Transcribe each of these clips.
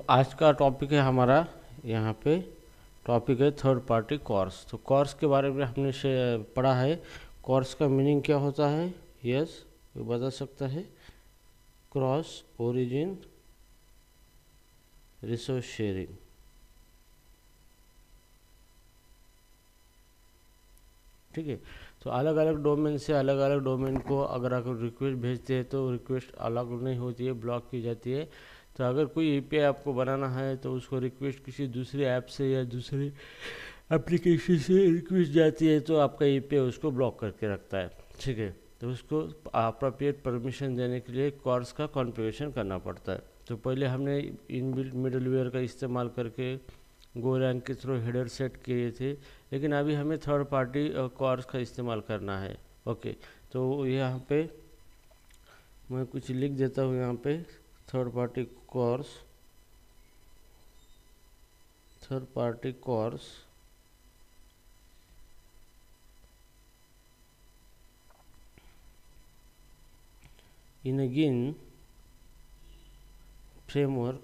आज का टॉपिक है हमारा, यहाँ पे टॉपिक है थर्ड पार्टी कोर्स। तो कोर्स के बारे में हमने पढ़ा है। कोर्स का मीनिंग क्या होता है? यस, ये बता सकता है? Cross origin resource sharing. ठीक है। तो अलग अलग डोमेन से अलग अलग डोमेन को अगर आप रिक्वेस्ट भेजते हैं तो रिक्वेस्ट अलग नहीं होती है, ब्लॉक की जाती है। तो अगर कोई एपीआई आपको बनाना है तो उसको रिक्वेस्ट किसी दूसरे ऐप से या दूसरे एप्लीकेशन से रिक्वेस्ट जाती है तो आपका एपीआई उसको ब्लॉक करके रखता है। ठीक है। तो उसको अप्रोप्रिएट परमिशन देने के लिए कोर्स का कॉन्फ़िगरेशन करना पड़ता है। तो पहले हमने इनबिल्ट मिडलवेयर का इस्तेमाल करके गोलैंग के थ्रू हेडर सेट किए थे, लेकिन अभी हमें थर्ड पार्टी कोर्स का इस्तेमाल करना है। ओके, तो यहाँ पे मैं कुछ लिख देता हूँ। यहाँ पे third party course, third party course in a GIN framework,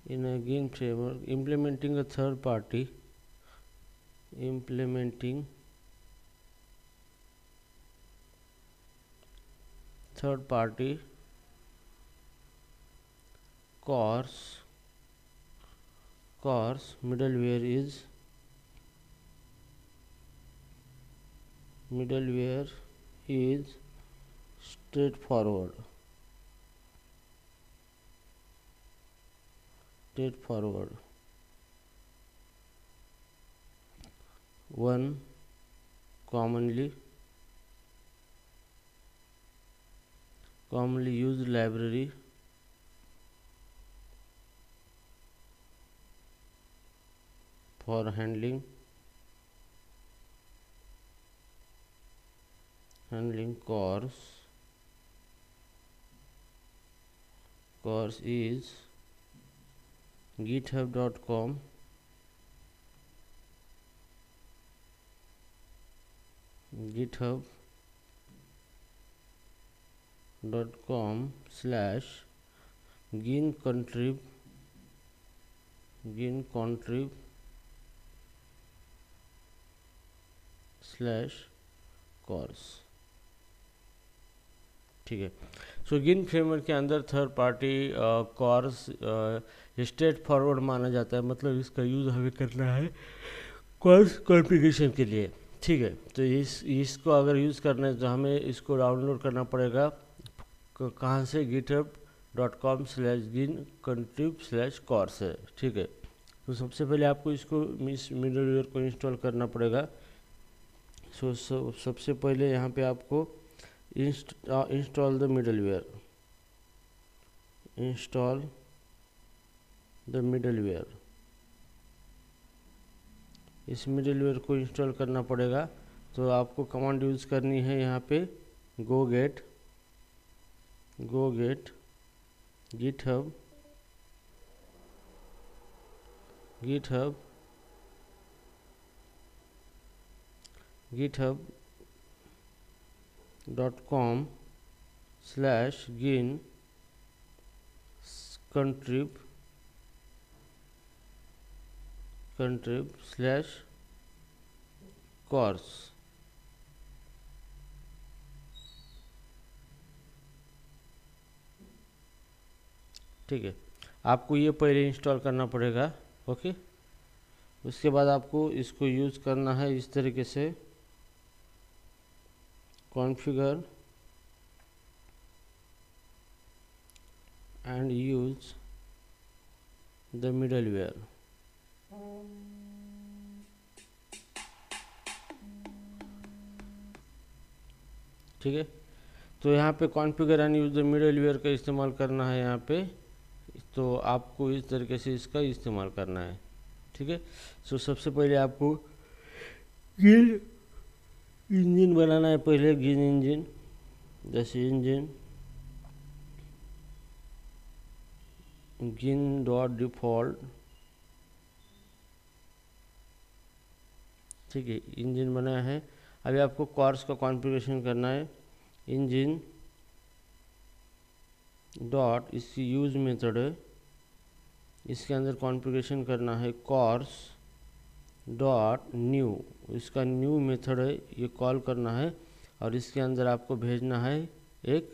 in a GIN framework implementing a third party, implementing third party course middleware is straightforward. One commonly used library for handling course is github.com /gin contrib/course। ठीक है। सो गिन framework के अंदर third party course straight forward माना जाता है, मतलब इसका यूज़ हमें करना है कोर्स कॉन्फ़िगरेशन के लिए। ठीक है। तो इसको अगर यूज़ करना है तो हमें इसको डाउनलोड करना पड़ेगा। कहाँ से? github.com/gin-contrib/course है। ठीक है। तो सबसे पहले आपको इसको मिडलवेयर को इंस्टॉल करना पड़ेगा। सबसे पहले यहाँ पे आपको install the middleware, इस मिडलवेयर को इंस्टॉल करना पड़ेगा। तो आपको कमांड यूज़ करनी है यहाँ पे go get github.com/gin-contrib/course। ठीक है। आपको ये पहले इंस्टॉल करना पड़ेगा। ओके। उसके बाद आपको इसको यूज़ करना है इस तरीके से, configure and use the middleware. ठीक है। तो यहाँ पे configure and use the middleware का इस्तेमाल करना है यहाँ पे। तो आपको इस तरीके से इसका इस्तेमाल करना है। ठीक है। सो सबसे पहले आपको गिन इंजन बनाना है। पहले गिन इंजन, जैसे इंजन gin.default। ठीक है, इंजन बनाया है। अभी आपको कोर्स का कॉन्फ़िगरेशन करना है। इंजन डॉट इसकी यूज मेथड है, इसके अंदर कॉन्फ़िगरेशन करना है कॉर्स डॉट न्यू, इसका न्यू मेथड है, ये कॉल करना है और इसके अंदर आपको भेजना है एक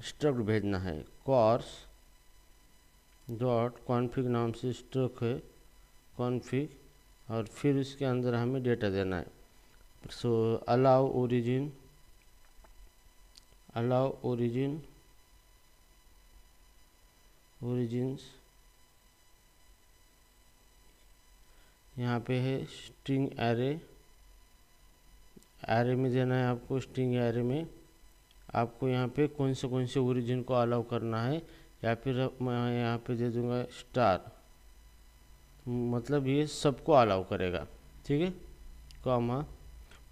स्ट्रक्ट भेजना है, कॉर्स डॉट कॉन्फ़िग नाम से स्ट्रक्ट है कॉन्फ़िग, और फिर इसके अंदर हमें डेटा देना है। सो अलाउ ओरिजिन्स यहाँ पे है स्ट्रिंग एरे में देना है आपको, स्ट्रिंग एरे में आपको यहाँ पे कौन से ओरिजिन को अलाउ करना है, या फिर मैं यहाँ पे दे दूँगा स्टार, मतलब ये सबको अलाउ करेगा, ठीक है, कॉमा।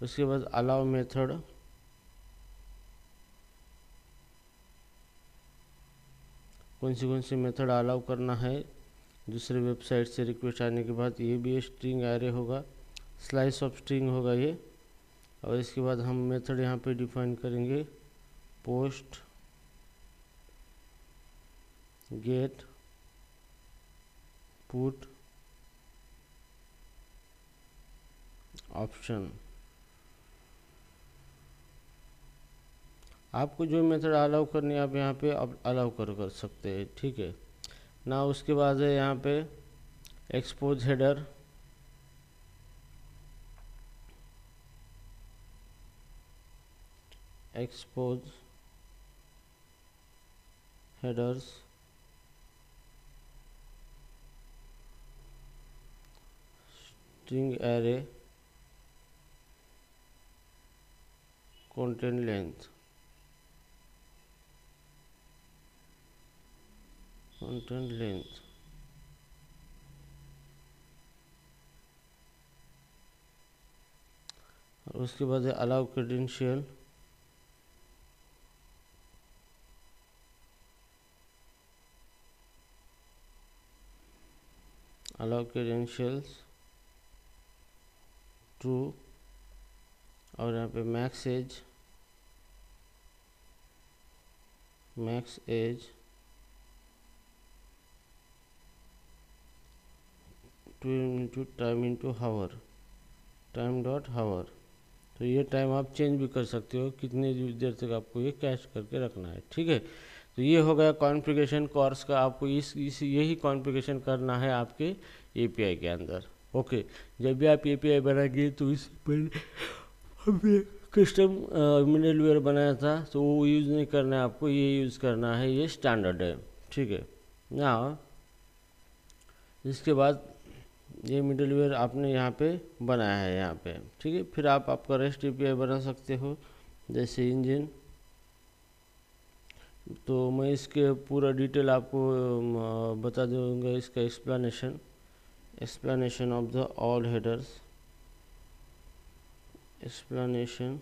उसके बाद अलाउ मेथड, कौन सी मेथड अलाउ करना है दूसरे वेबसाइट से रिक्वेस्ट आने के बाद, ये भी स्ट्रिंग एरे होगा, स्लाइस ऑफ स्ट्रिंग होगा ये। और इसके बाद हम मेथड यहाँ पे डिफाइन करेंगे पोस्ट गेट पुट ऑप्शन, आपको जो मेथड अलाउ करनी है आप यहाँ पे अलाउ कर सकते हैं, ठीक है ना। उसके बाद है यहाँ पे expose header, headers string array content length, और उसके बाद है अलाउ क्रेडेंशियल, ट्रू, और यहाँ पे मैक्स एज टाइम डॉट हावर। तो ये टाइम आप चेंज भी कर सकते हो, कितने देर तक आपको ये कैश करके रखना है, ठीक है। तो ये हो गया कॉन्फ़िगरेशन कॉर्स का, आपको इस यही कॉन्फ़िगरेशन करना है आपके एपीआई के अंदर। ओके, जब भी आप एपीआई बनाएंगे तो इस पर हमने कस्टम मिडलवेयर बनाया था तो वो यूज़ नहीं करना है आपको, ये यूज़ करना है, ये स्टैंडर्ड है, ठीक है ना। इसके बाद ये मिडलवेयर आपने यहाँ पे बनाया है यहाँ पे, ठीक है। फिर आप आपका रेस्ट एपीआई बना सकते हो, जैसे इंजन। तो मैं इसके पूरा डिटेल आपको बता दूंगा, इसका explanation of the all headers, explanation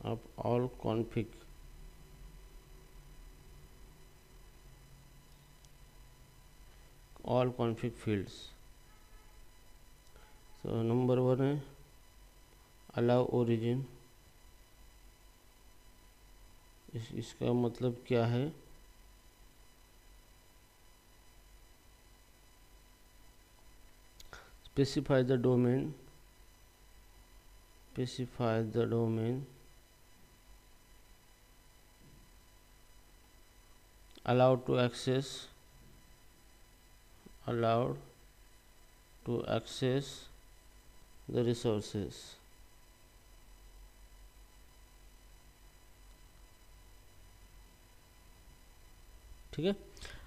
of all config fields। so number 1 है अलाउ ओरिजिन, इसका मतलब क्या है, specify the domain, allowed to access the resources, ठीक है।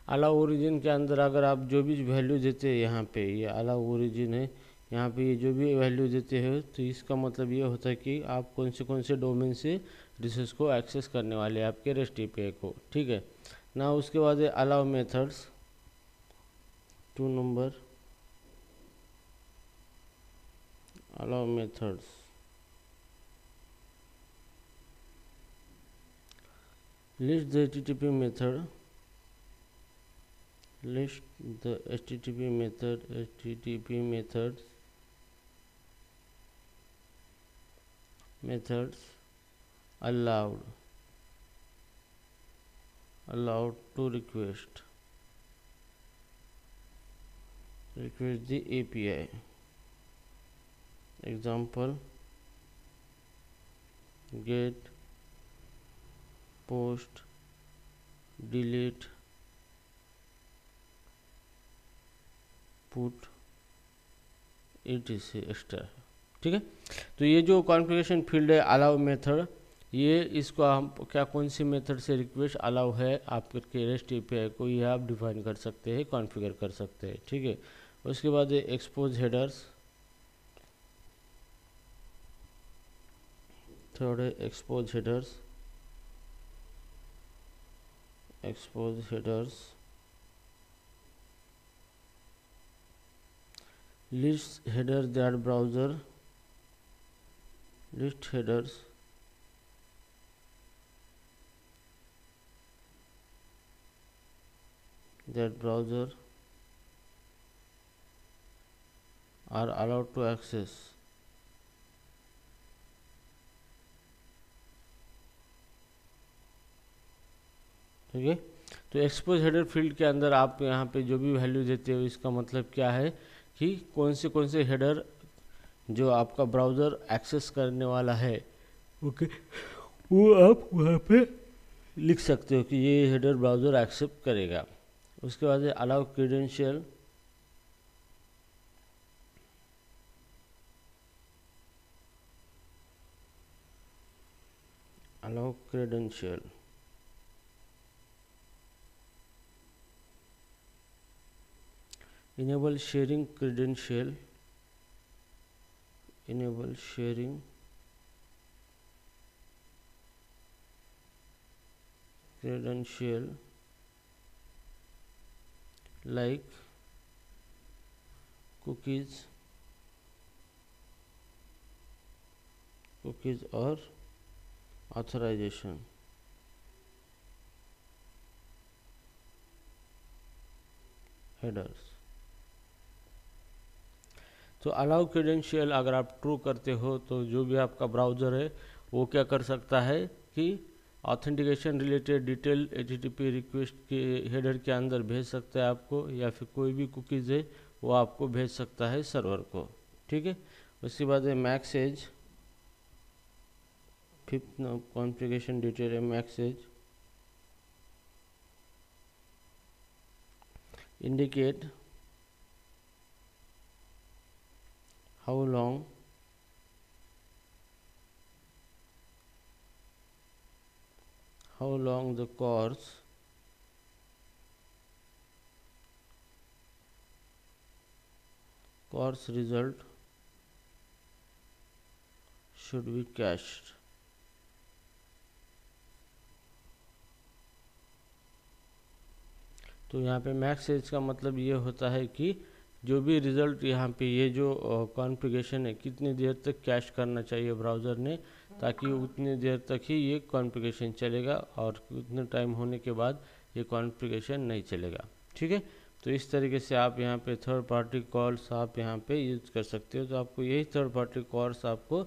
अलाउ ओरिजिन के अंदर अगर आप जो भी वैल्यू देते हैं, यहाँ पे ये अलाउ ओरिजिन है, यहाँ पे ये जो भी वैल्यू देते हैं तो इसका मतलब ये होता है कि आप कौन से डोमेन से रिसोर्स को एक्सेस करने वाले हैं आपके रेस्ट एपीआई को, ठीक है ना। उसके बाद है allow methods, 2 number allow methods, list the HTTP method, list the HTTP methods allowed to request the API. Example: get, post, delete, put, etc extra. ठीक है, तो ये जो कॉन्फ़िगरेशन फील्ड है अलाउ मेथड, ये इसको हम क्या कौन सी मेथड से रिक्वेस्ट अलाउ है आपके रेस्ट एपीआई को, ये आप डिफाइन कर सकते हैं, कॉन्फ़िगर कर सकते हैं। ठीक है, उसके बाद एक्सपोज हेडर्स, थर्ड है expose headers, list headers that browser are allowed to access। ठीक है, तो एक्सपोज हेडर फील्ड के अंदर आप यहाँ पे जो भी वैल्यू देते हो, इसका मतलब क्या है कि कौन से हेडर जो आपका ब्राउज़र एक्सेस करने वाला है, ओके, वो आप वहाँ पे लिख सकते हो कि ये हेडर ब्राउज़र एक्सेप्ट करेगा। उसके बाद allow credential, enable sharing credential, like cookies or authorization। Headers, तो अलाउ क्रेडेंशियल अगर आप ट्रू करते हो तो जो भी आपका ब्राउज़र है वो क्या कर सकता है कि authentication related detail HTTP request के हेडर के अंदर भेज सकता है आपको, या फिर कोई भी कुकीज़ है वो आपको भेज सकता है सर्वर को। ठीक है, उसके बाद है मैक्सेज, फिफ्थ कॉन्फ़िगरेशन डिटेल है मैक्सेज, indicate how long the course result should be cached। तो यहाँ पे मैक्सेज का मतलब ये होता है कि जो भी रिज़ल्ट यहाँ पे ये जो कॉन्फ़िगरेशन है कितनी देर तक कैश करना चाहिए ब्राउज़र ने, ताकि उतनी देर तक ही ये कॉन्फ़िगरेशन चलेगा और उतने टाइम होने के बाद ये कॉन्फ़िगरेशन नहीं चलेगा। ठीक है, तो इस तरीके से आप यहाँ पे थर्ड पार्टी कॉल्स आप यहाँ पे यूज़ कर सकते हो। तो आपको यही थर्ड पार्टी कॉल्स आपको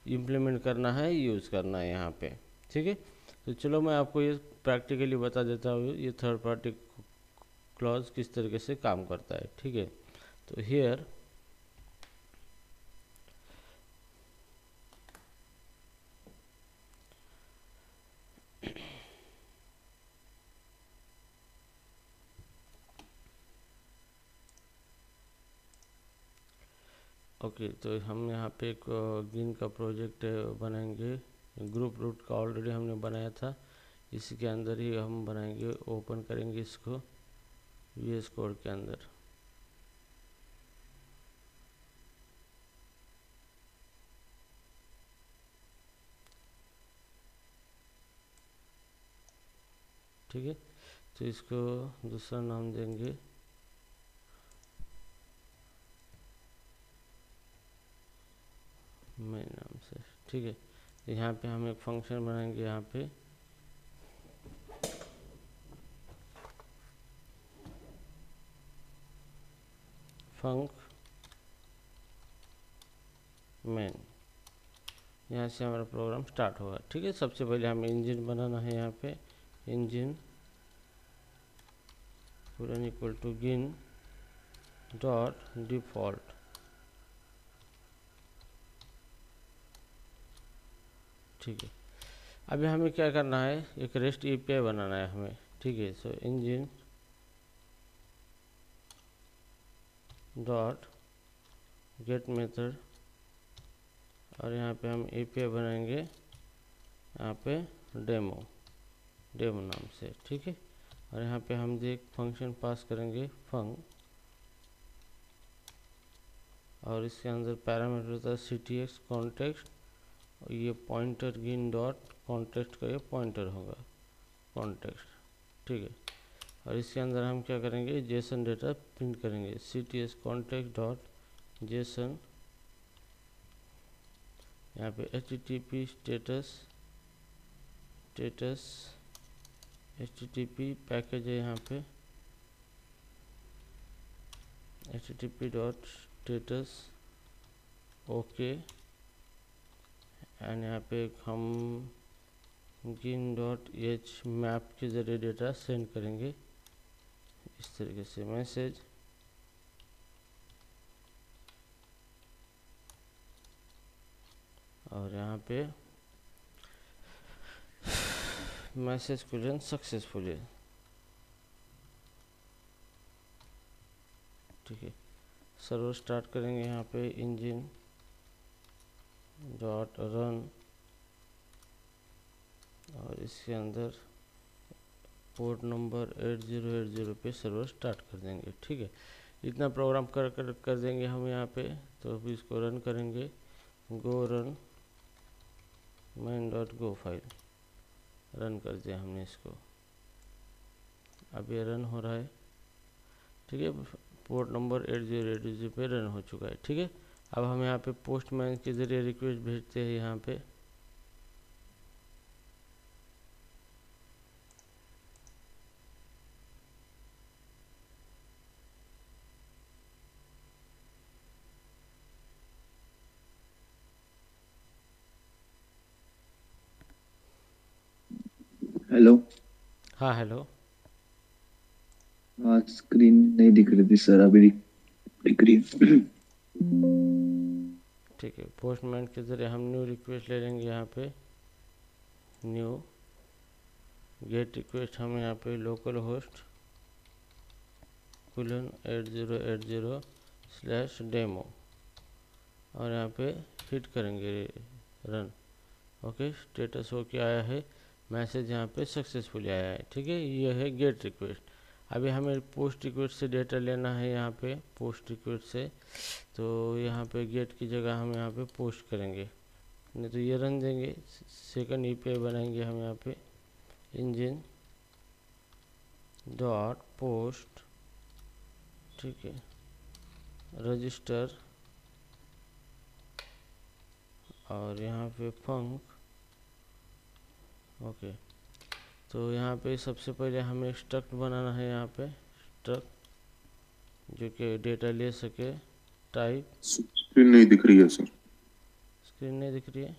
इम्प्लीमेंट करना है, यूज़ करना है यहाँ पे। ठीक है, तो चलो मैं आपको ये प्रैक्टिकली बता देता हूँ ये थर्ड पार्टी क्लॉज किस तरीके से काम करता है। ठीक है, तो हियर ओके, तो हम यहाँ पे एक गिन का प्रोजेक्ट बनाएंगे, ग्रुप रूट का ऑलरेडी हमने बनाया था, इसी के अंदर ही हम बनाएंगे, ओपन करेंगे इसको VS कोड के अंदर। ठीक है, तो इसको दूसरा नाम देंगे मेन नाम से। ठीक है, यहाँ पे हम एक फंक्शन बनाएंगे, यहाँ पे फंक मेन। यहाँ से हमारा प्रोग्राम स्टार्ट होगा। ठीक है, सबसे पहले हमें इंजन बनाना है। यहाँ पे इंजन पूरा इक्वल टू गिन डॉट डिफॉल्ट। ठीक है, अभी हमें क्या करना है, एक रेस्ट एपीआई बनाना है हमें। ठीक है, सो इंजन डॉट गेट मेथड और यहाँ पे हम एपीआई बनाएंगे यहाँ पे डेमो नाम से। ठीक है, और यहाँ पे हम एक फंक्शन पास करेंगे फंक, और इसके अंदर पैरामीटर होता है ctx कॉन्टेक्स्ट, और ये पॉइंटर गिन डॉट कॉन्टेक्स्ट का ये पॉइंटर होगा कॉन्टेक्स्ट। ठीक है, और इसके अंदर हम क्या करेंगे, जेसन डेटा प्रिंट करेंगे cts कॉन्टेक्स्ट डॉट जेसन। यहाँ पे http स्टेटस http पैकेज है, यहाँ पे http dot status okay, and यहाँ पे हम गिन डॉट एच मैप के ज़रिए डेटा सेंड करेंगे इस तरीके से मैसेज। और यहाँ पे मैसेज कुलन सक्सेसफुली। ठीक है, सर्वर स्टार्ट करेंगे। यहाँ पे इंजन डॉट रन और इसके अंदर पोर्ट नंबर 8080 पे सर्वर स्टार्ट कर देंगे। ठीक है, इतना प्रोग्राम कर देंगे हम यहाँ पे। तो अभी इसको रन करेंगे, गो रन main.go फाइल रन कर दिया हमने इसको, अब ये रन हो रहा है। ठीक है, पोर्ट नंबर 8080 पे रन हो चुका है। ठीक है, अब हम यहाँ पे पोस्टमैन के ज़रिए रिक्वेस्ट भेजते हैं। यहाँ पे हेलो। हाँ हेलो। हाँ, स्क्रीन नहीं दिख रही थी सर, अभी दिख रही है। ठीक है, पोस्टमैन के ज़रिए हम न्यू रिक्वेस्ट ले लेंगे। यहाँ पे न्यू गेट रिक्वेस्ट हम यहाँ पे लोकल होस्ट कुलन 8080/डेमो और यहाँ पे हिट करेंगे रन। ओके, स्टेटस हो के आया है, मैसेज यहाँ पे सक्सेसफुली आया है। ठीक है, ये है गेट रिक्वेस्ट। अभी हमें पोस्ट रिक्वेस्ट से डेटा लेना है। यहाँ पे पोस्ट रिक्वेस्ट से, तो यहाँ पे गेट की जगह हम यहाँ पे पोस्ट करेंगे, नहीं तो ये रन देंगे। सेकंड ईपीआई बनाएंगे हम यहाँ पे इंजन डॉट पोस्ट। ठीक है, रजिस्टर और यहाँ पे फंक। ओके, तो यहाँ पे सबसे पहले हमें स्ट्रक्ट बनाना है। यहाँ पे स्ट्रक्ट जो कि डेटा ले सके। टाइप स्क्रीन नहीं दिख रही है सर। स्क्रीन नहीं दिख रही है,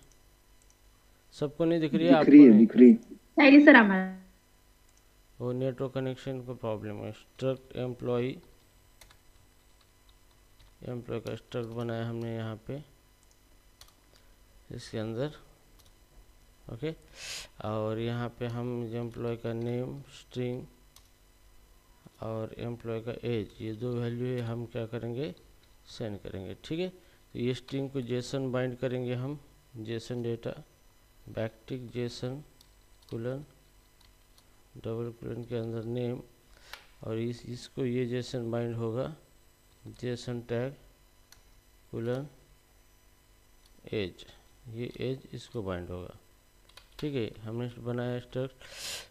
सबको नहीं दिख रही है, दिख आपको रही है, नहीं? दिख रही है सर हमारा वो नेटवर्क कनेक्शन का प्रॉब्लम है। स्ट्रक्ट एम्प्लॉय का स्ट्रक्ट बनाया हमने यहाँ पे इसके अंदर। ओके, और यहाँ पे हम एम्प्लॉय का नेम स्ट्रिंग और एम्प्लॉय का एज, ये दो वैल्यू हम क्या करेंगे, सेंड करेंगे। ठीक है, तो ये स्ट्रिंग को जेसन बाइंड करेंगे हम, JSON data backtick JSON colon double colon के अंदर नेम, और इसको ये जेसन बाइंड होगा जेसन टैग कुलन एज, ये एज इसको बाइंड होगा। ठीक है, हमने बनाया स्ट्रक्ट।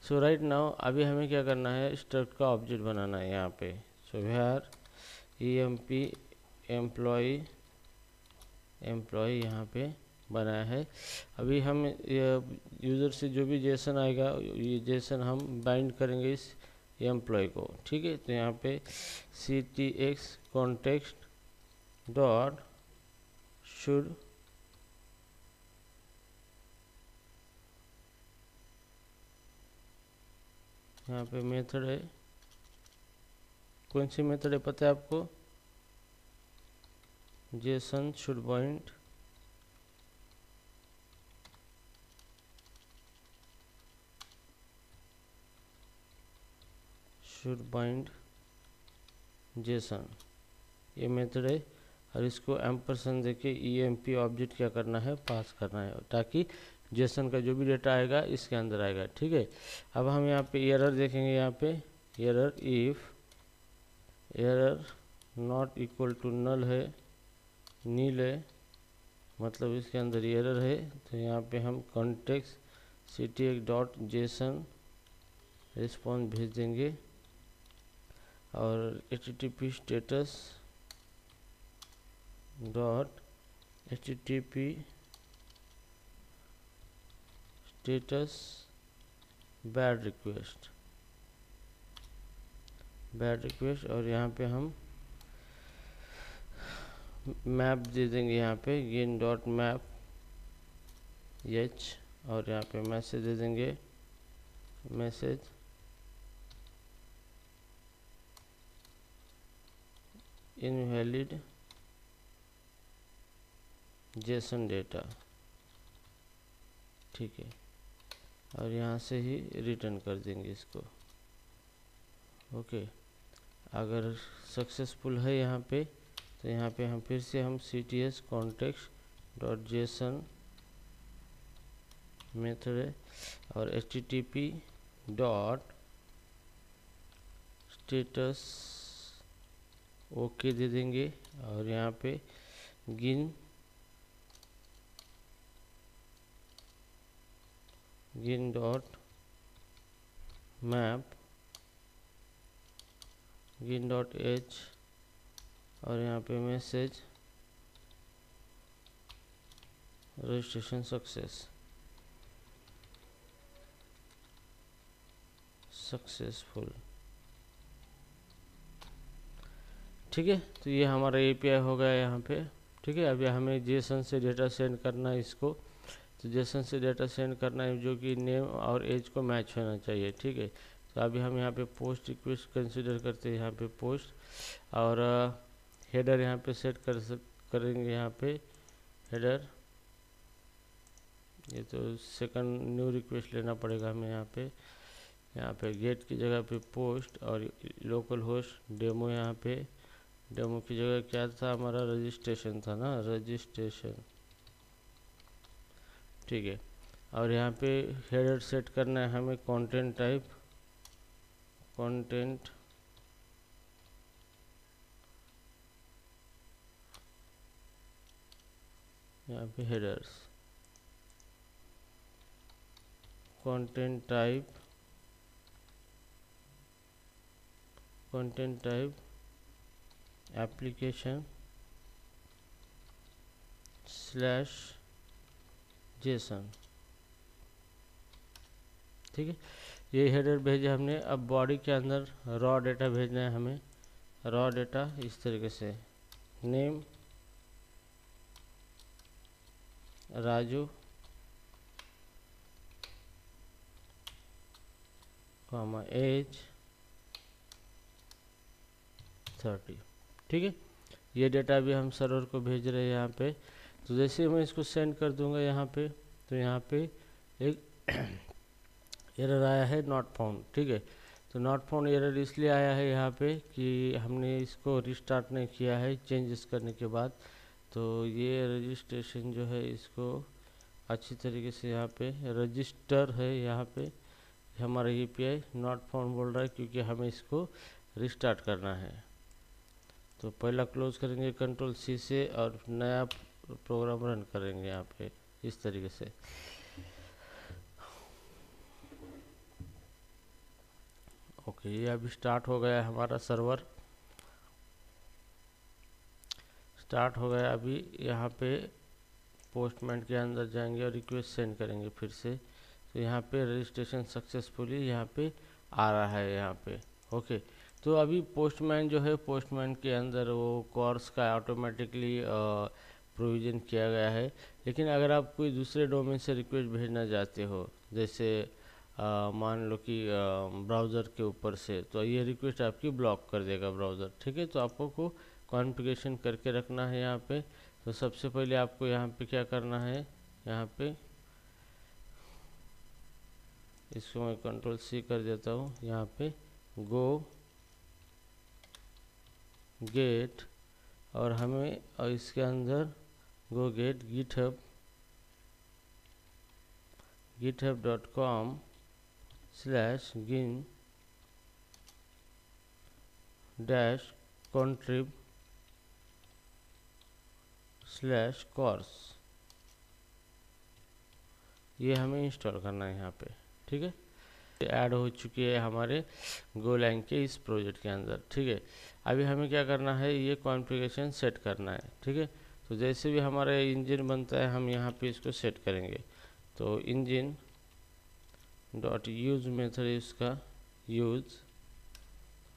सो राइट नाउ अभी हमें क्या करना है, स्ट्रक्ट का ऑब्जेक्ट बनाना है यहाँ पे। सो वेयर emp एम्प्लॉय यहाँ पे बनाया है। अभी हम यूज़र से जो भी जेसन आएगा ये जेसन हम बाइंड करेंगे इस एम्प्लॉय को। ठीक है, तो यहाँ पे ctx कॉन्टेक्स्ट डॉट शुड यहाँ पे मेथड है, कौन सी मेथड है पता है आपको? जेसन शुड बाइंड जेसन, ये मेथड है। और इसको एम्परसेंड देके EMP ऑब्जेक्ट क्या करना है, पास करना है, ताकि जेसन का जो भी डेटा आएगा इसके अंदर आएगा। ठीक है, अब हम यहाँ पे एरर देखेंगे। यहाँ पे error, if error not equal to null है, नील है, मतलब इसके अंदर एरर है। तो यहाँ पे हम कॉन्टेक्स्ट ctx.json रिस्पॉन्स भेज देंगे और http status dot http status bad request और यहाँ पे हम मैप दे देंगे, यहाँ पे गेन डॉट मैप h और यहाँ पे मैसेज दे देंगे, मैसेज इनवैलिड जेसन डेटा। ठीक है, और यहाँ से ही रिटर्न कर देंगे इसको। ओके, अगर सक्सेसफुल है यहाँ पे, तो यहाँ पे हम फिर से हम cts context.json मेथड है और http डॉट स्टेटस ओके दे देंगे और यहाँ पे गिन डॉट मैप गिन डॉट h और यहाँ पे मैसेज रजिस्ट्रेशन सक्सेसफुल। ठीक है, तो ये हमारा API हो गया यहाँ पे। ठीक है, अभी हमें जेसन से डेटा सेंड करना है इसको। तो जेसन से डेटा सेंड करना है जो कि नेम और एज को मैच होना चाहिए। ठीक है, तो अभी हम यहाँ पे पोस्ट रिक्वेस्ट कंसीडर करते हैं, यहाँ पे पोस्ट और हेडर यहाँ पे सेट करेंगे। यहाँ पे हेडर, ये तो सेकंड न्यू रिक्वेस्ट लेना पड़ेगा हमें। यहाँ पे गेट की जगह पे पोस्ट और लोकल होस्ट डेमो, यहाँ पे डेमो की जगह क्या था हमारा, रजिस्ट्रेशन था ना, रजिस्ट्रेशन। ठीक है, और यहाँ पे हेडर सेट करना है हमें कंटेंट टाइप, कंटेंट यहाँ पे headers, content type application /Jason. ठीक है, ये हेडर भेजे हमने। अब बॉडी के अंदर रॉ डेटा भेजना है हमें। रॉ डेटा इस तरीके से, नेम राजू, एज 30। ठीक है, ये डेटा भी हम सर्वर को भेज रहे हैं यहाँ पे। तो जैसे मैं इसको सेंड कर दूंगा यहाँ पे, तो यहाँ पे एक एरर आया है नॉट फाउंड। ठीक है, तो नॉट फाउंड एरर इसलिए आया है यहाँ पे कि हमने इसको रिस्टार्ट नहीं किया है चेंजेस करने के बाद। तो ये रजिस्ट्रेशन जो है इसको अच्छी तरीके से यहाँ पे रजिस्टर है, यहाँ पे हमारा API नॉट फाउंड बोल रहा है क्योंकि हमें इसको रिस्टार्ट करना है। तो पहला क्लोज करेंगे Ctrl+C से और नया प्रोग्राम रन करेंगे यहाँ पे इस तरीके से। ओके, ये अभी स्टार्ट हो गया हमारा सर्वर, स्टार्ट हो गया। अभी यहाँ पे पोस्टमैन के अंदर जाएंगे और रिक्वेस्ट सेंड करेंगे फिर से। तो यहाँ पे रजिस्ट्रेशन सक्सेसफुली यहाँ पे आ रहा है यहाँ पे। ओके, तो अभी पोस्टमैन जो है, पोस्टमैन के अंदर वो कोर्स का ऑटोमेटिकली प्रोविज़न किया गया है। लेकिन अगर आप कोई दूसरे डोमेन से रिक्वेस्ट भेजना चाहते हो, जैसे मान लो कि ब्राउज़र के ऊपर से, तो ये रिक्वेस्ट आपकी ब्लॉक कर देगा ब्राउज़र। ठीक है, तो आपको को कॉन्फ़िगरेशन करके रखना है यहाँ पे। तो सबसे पहले आपको यहाँ पे क्या करना है, यहाँ पे इसको मैं Ctrl+C कर देता हूँ। यहाँ पे गो गेट, और हमें और इसके अंदर गो गेट github.com/gin-contrib/course, ये हमें इंस्टॉल करना है यहाँ पे। ठीक है, ऐड हो चुकी है हमारे गोलैंग के इस प्रोजेक्ट के अंदर। ठीक है, अभी हमें क्या करना है, ये कॉन्फ़िगरेशन सेट करना है। ठीक है, तो जैसे भी हमारा इंजन बनता है हम यहाँ पे इसको सेट करेंगे। तो इंजन डॉट यूज मेथड इसका यूज,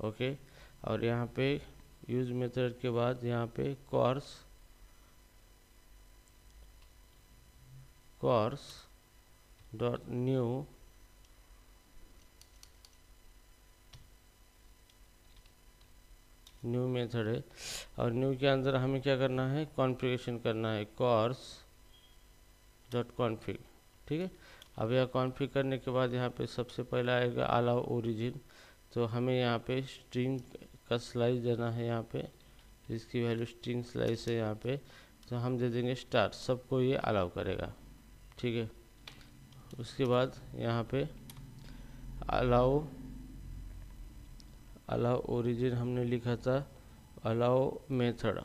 ओके, और यहाँ पे यूज मेथड के बाद यहाँ पे कोर्स डॉट न्यू मेथड है, और न्यू के अंदर हमें क्या करना है, कॉन्फ़िगरेशन करना है कोर्स डॉट कॉन्फ़िग। ठीक है, अब यह कॉन्फ़िग करने के बाद यहाँ पे सबसे पहला आएगा अलाउ ओरिजिन। तो हमें यहाँ पे स्ट्रिंग का स्लाइस देना है, यहाँ पे इसकी वैल्यू स्ट्रिंग स्लाइस है यहाँ पे, तो हम दे देंगे स्टार्ट, सबको ये अलाउ करेगा। ठीक है, उसके बाद यहाँ पे अलाउ ओरिजिन हमने लिखा था अलाउ मेथड,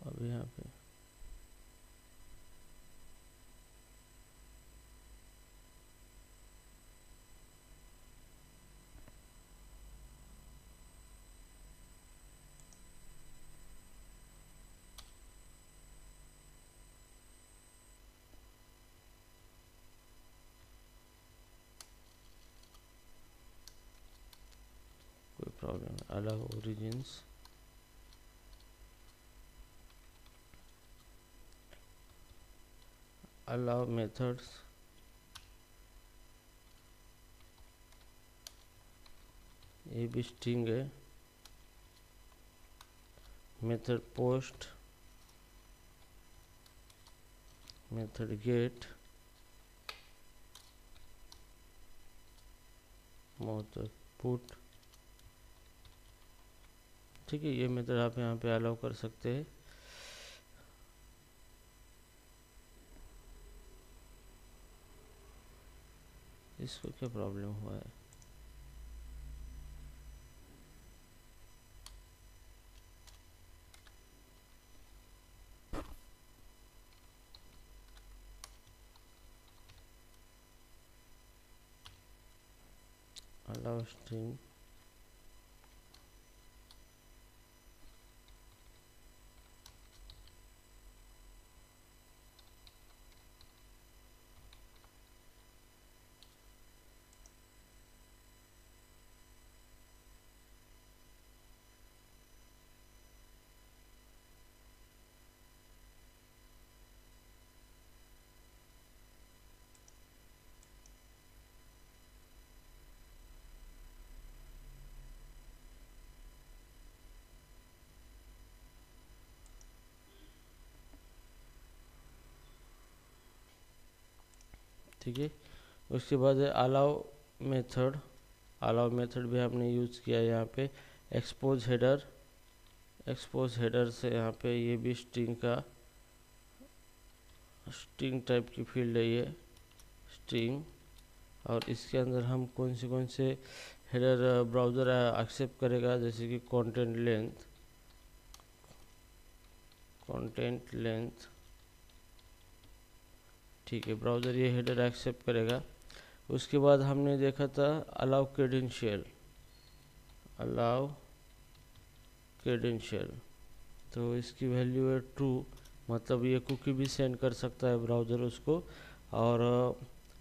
अब यहाँ पे कोई problem, allow origins allow methods, ये भी स्ट्रिंग है, method post, method gate, method put. ठीक है, ये मेथड आप यहाँ पे अलाउ कर सकते हैं। इसको क्या प्रॉब्लम हुआ है, अलाउ स्ट्रिंग ठीक है, उसके बाद है अलाउ मेथड। अलाउ मेथड भी हमने यूज़ किया है यहाँ पे। एक्सपोज हेडर से यहाँ पे ये भी स्ट्रिंग टाइप की फील्ड है ये स्ट्रिंग, और इसके अंदर हम कौन से हेडर ब्राउज़र एक्सेप्ट करेगा, जैसे कि कंटेंट लेंथ। ठीक है, ब्राउज़र ये हेडर एक्सेप्ट करेगा। उसके बाद हमने देखा था अलाउ क्रेडेंशियल, तो इसकी वैल्यू है ट्रू, मतलब ये कुकी भी सेंड कर सकता है ब्राउज़र उसको, और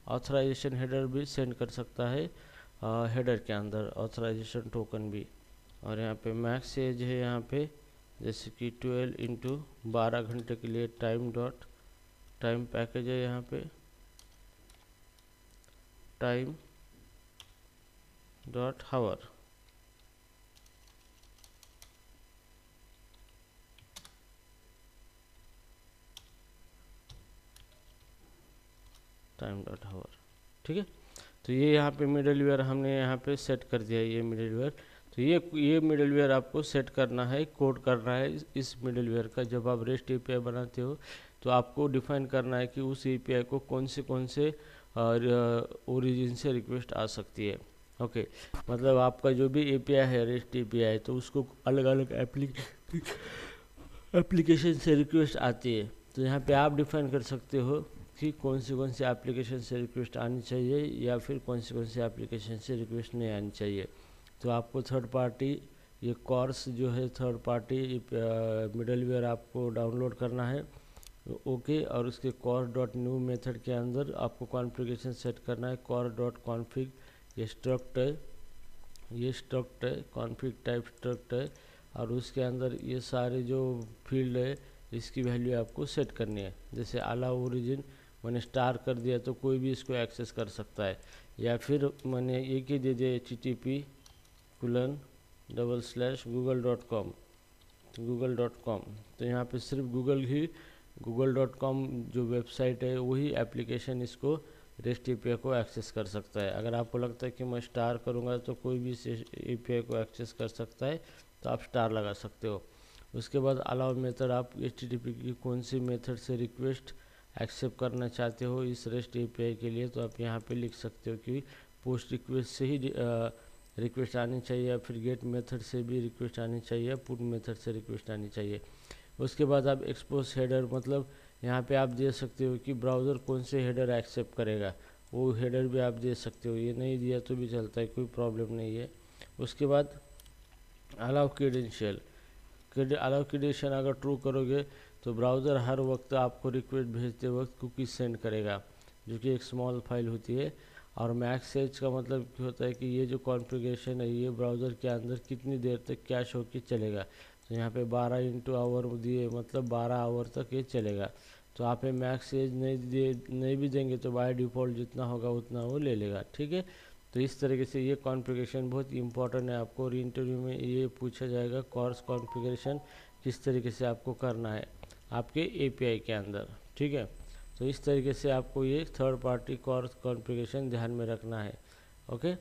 ऑथराइजेशन हेडर भी सेंड कर सकता है हेडर के अंदर ऑथराइजेशन टोकन भी। और यहाँ पे मैक्स एज है यहाँ पे, जैसे कि 12 इंटू 12 घंटे के लिए टाइम पैकेज है यहाँ पे, टाइम डॉट हावर। टाइम डॉट हावर, ठीक है। तो ये यहाँ पे मिडलवेयर हमने यहाँ पे सेट कर दिया है, ये मिडलवेयर। तो ये मिडलवेयर आपको सेट करना है, कोड करना है इस मिडलवेयर का। जब आप रेस्ट एपीआई बनाते हो तो आपको डिफाइन करना है कि उस एपीआई को कौन से ओरिजिन से रिक्वेस्ट आ सकती है। ओके, मतलब आपका जो भी एपीआई है रेस्ट एपीआई, तो उसको अलग अलग एप्लीकेशन से रिक्वेस्ट आती है। तो यहाँ पे आप डिफाइन कर सकते हो कि कौन सी एप्लीकेशन से रिक्वेस्ट आनी चाहिए या फिर कौन सी एप्लीकेशन से रिक्वेस्ट नहीं आनी चाहिए। तो आपको थर्ड पार्टी ये कॉर्स जो है थर्ड पार्टी मिडलवेयर आपको डाउनलोड करना है। ओके, और उसके कॉर्स डॉट न्यू मेथड के अंदर आपको कॉन्फ़िगरेशन सेट करना है। कॉर्स डॉट कॉन्फ़िग ये स्ट्रक्ट है, कॉन्फ़िग टाइप स्ट्रक्ट है, और उसके अंदर ये सारे जो फील्ड है इसकी वैल्यू आपको सेट करनी है। जैसे अलाउ ओरिजिन मैंने स्टार कर दिया तो कोई भी इसको एक्सेस कर सकता है, या फिर मैंने एक ही दे दिया http://google.com। तो यहाँ पे सिर्फ google.com जो वेबसाइट है वही एप्लीकेशन इसको रेस्ट एपीआई को एक्सेस कर सकता है। अगर आपको लगता है कि मैं स्टार करूँगा तो कोई भी इस एपीआई को एक्सेस कर सकता है, तो आप स्टार लगा सकते हो। उसके बाद अलाउ मेथड, आप HTTP की कौन सी मेथड से रिक्वेस्ट एक्सेप्ट करना चाहते हो इस रेस्ट एपीआई के लिए, तो आप यहाँ पे लिख सकते हो कि पोस्ट रिक्वेस्ट से ही रिक्वेस्ट आनी चाहिए, या फिर गेट मेथड से भी रिक्वेस्ट आनी चाहिए, या पुट मेथड से रिक्वेस्ट आनी चाहिए। उसके बाद आप एक्सपोज हेडर, मतलब यहाँ पे आप दे सकते हो कि ब्राउज़र कौन से हेडर एक्सेप्ट करेगा, वो हेडर भी आप दे सकते हो। ये नहीं दिया तो भी चलता है, कोई प्रॉब्लम नहीं है। उसके बाद अलाउ क्रेडेंशियल, अलाउ क्रेडेंशियल अगर ट्रू करोगे तो ब्राउज़र हर वक्त आपको रिक्वेस्ट भेजते वक्त कुकीज सेंड करेगा, जो कि एक स्मॉल फाइल होती है। और मैक्स एज का मतलब होता है कि ये जो कॉन्फ़िगरेशन है ये ब्राउज़र के अंदर कितनी देर तक कैश होकर चलेगा। तो यहाँ पे 12 इंटू आवर दिए, मतलब 12 आवर तक ये चलेगा। तो आप मैक्स एज नहीं भी देंगे तो बाय डिफ़ॉल्ट जितना होगा उतना वो ले लेगा, ठीक है। तो इस तरीके से ये कॉन्फ़िगरेशन बहुत इंपॉर्टेंट है, आपको इंटरव्यू में ये पूछा जाएगा कॉर्स कॉन्फ़िगरेशन किस तरीके से आपको करना है आपके एपीआई के अंदर, ठीक है। तो इस तरीके से आपको ये थर्ड पार्टी कॉर्स कॉन्फ़िगरेशन ध्यान में रखना है। ओके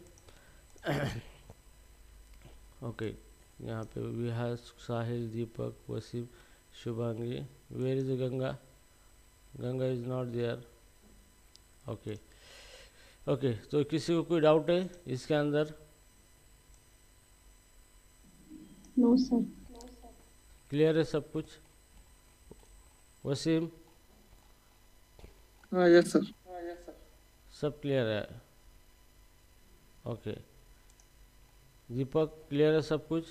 ओके, यहाँ पे Vihaas, Sahil, Deepak, Wasim, Shubhangi. Where is Ganga? Ganga is not there. Okay okay, तो किसी को कोई डाउट है इसके अंदर? No sir. क्लियर है सब कुछ? वसीम? हाँ यस सर। सब क्लियर है? ओके, दीपक क्लियर है सब कुछ?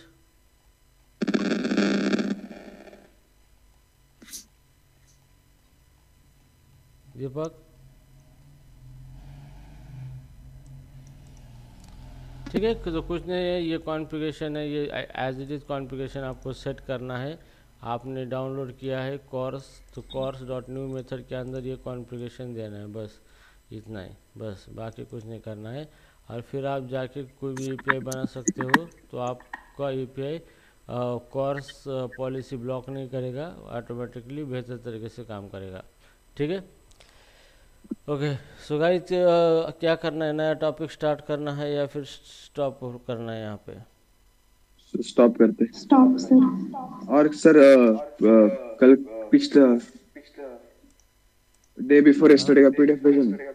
दीपक ठीक है, तो कुछ नहीं है, ये कॉन्फ़िगरेशन है, ये एज इट इज़ कॉन्फ़िगरेशन आपको सेट करना है। आपने डाउनलोड किया है कॉर्स, तो कॉर्स डॉट न्यू मेथड के अंदर ये कॉन्फ़िगरेशन देना है, बस इतना ही, बस बाकी कुछ नहीं करना है। और फिर आप जाके कोई भी एपीआई बना सकते हो, तो आपका एपीआई कॉर्स पॉलिसी ब्लॉक नहीं करेगा, ऑटोमेटिकली बेहतर तरीके से काम करेगा, ठीक है। ओके, सो गाइस क्या करना है, नया टॉपिक स्टार्ट करना है या फिर स्टॉप करना है यहाँ पे? स्टॉप करते। Stop sir. और सर कल पिछला डे बिफोर हाँ यस्टरडे का पीडीएफ भेजना।